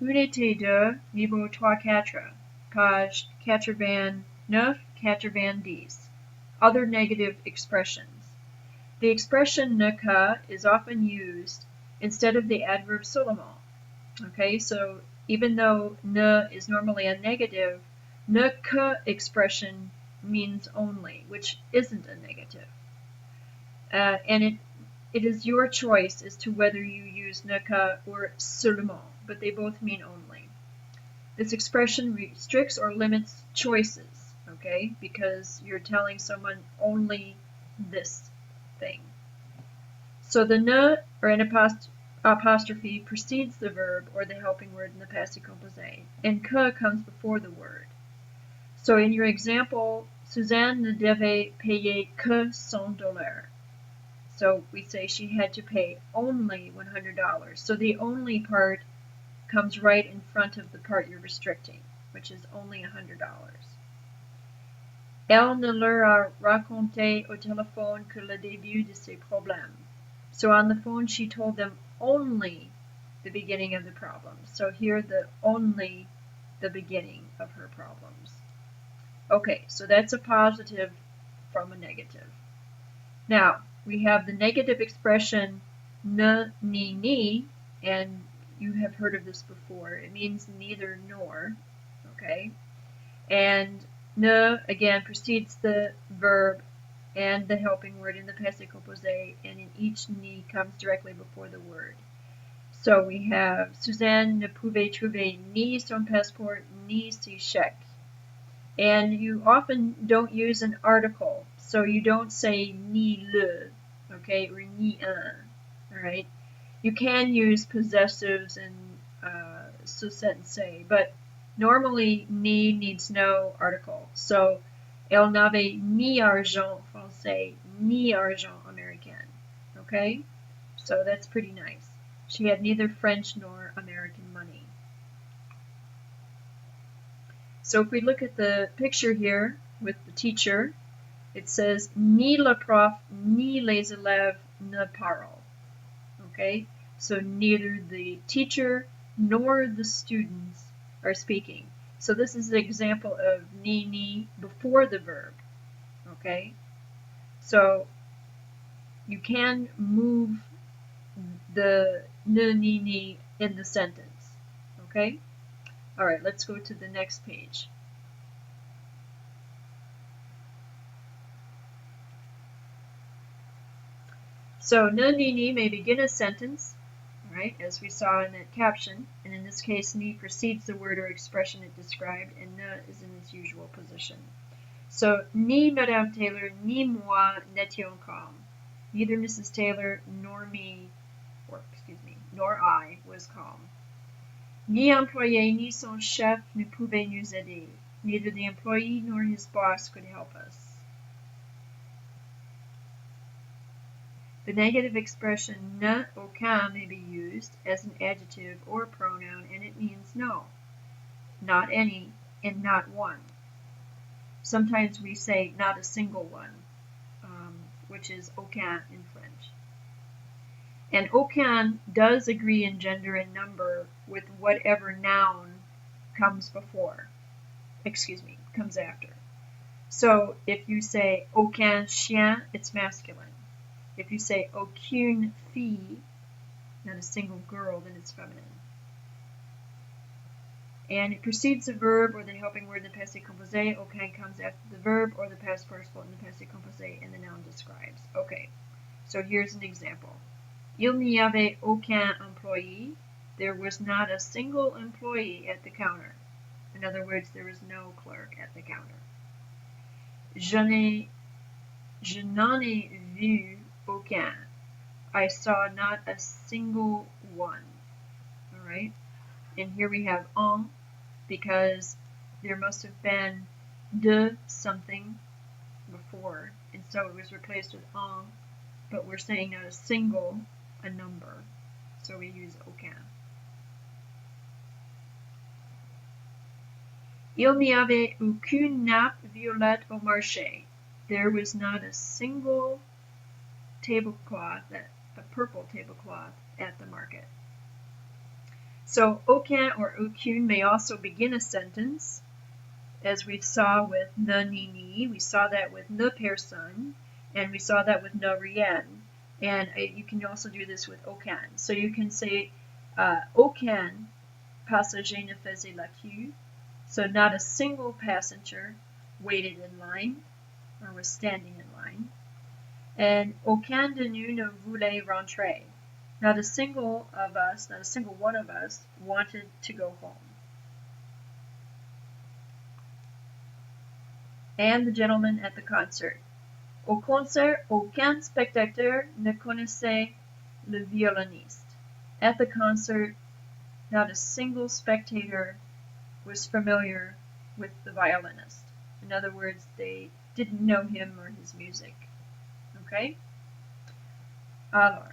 Unité 2, niveau 3-4, page 89, 90. Other negative expressions. The expression ne que is often used instead of the adverb seulement. Okay, so even though ne is normally a negative, ne que expression means only, which isn't a negative. And it is your choice as to whether you use ne que or seulement, but they both mean only. This expression restricts or limits choices, okay, because you're telling someone only this thing. So the ne or an apostrophe precedes the verb or the helping word in the passé composé, and que comes before the word. So in your example, Suzanne ne devait payer que $100. So we say she had to pay only $100. So the only part comes right in front of the part you're restricting, which is only $100. Elle ne leur a raconté au téléphone que le début de ses problèmes. So on the phone she told them only the beginning of the problem. So here the only the beginning of her problems. Okay, so that's a positive from a negative. Now, we have the negative expression ne, ni, and you have heard of this before. It means neither nor, okay? And ne, again, precedes the verb and the helping word in the passé composé, and in each ni comes directly before the word. So we have Suzanne ne pouvait trouver ni son passeport ni ses chèques. And you often don't use an article, so you don't say ni le, okay, or ni un, all right? You can use possessives and se and say, but normally ni needs no article. So elle n'avait ni argent français ni argent américain, okay? So that's pretty nice. She had neither French nor American money. So if we look at the picture here with the teacher, it says ni le prof ni les élèves ne parlent. Okay, so neither the teacher nor the students are speaking. So this is an example of ni before the verb. Okay, so you can move the ni in the sentence. Okay. All right, let's go to the next page. So ne ni may begin a sentence, right, as we saw in that caption, and in this case ni precedes the word or expression it described, and ne is in its usual position. So ni Madame Taylor ni moi n'étions calm. Neither Mrs. Taylor nor me, or excuse me, nor I was calm. Ni employé ni son chef ne pouvaient nous aider. Neither the employee nor his boss could help us. The negative expression ne aucun may be used as an adjective or pronoun, and it means no, not any, and not one. Sometimes we say not a single one, which is aucun in French. And aucun does agree in gender and number with whatever noun comes before, comes after. So if you say aucun chien, it's masculine. If you say aucune fille, not a single girl, then it's feminine. And it precedes the verb or the helping word in the passé composé. Aucun comes after the verb or the past participle in the passé composé, and the noun describes. Okay, so here's an example. Il n'y avait aucun employé. There was not a single employee at the counter. In other words, there was no clerk at the counter. Je n'en ai vu aucun. I saw not a single one. All right, and here we have un, because there must have been de something before, and so it was replaced with un, but we're saying not a single, a number, so we use aucun. Il n'y avait aucune nappe violette au marché. There was not a single tablecloth, a purple tablecloth, at the market. So aucun or aucune may also begin a sentence, as we saw with ne ni ni. We saw that with ne personne, and we saw that with ne rien. And you can also do this with aucun. So you can say aucun passager ne faisait la queue. So not a single passenger waited in line or was standing in line. And aucun de nous ne voulait rentrer. Not a single of us, not a single one of us, wanted to go home. And the gentleman at the concert. Au concert, aucun spectateur ne connaissait le violoniste. At the concert, not a single spectator was familiar with the violinist. In other words, they didn't know him or his music. Okay? Alors,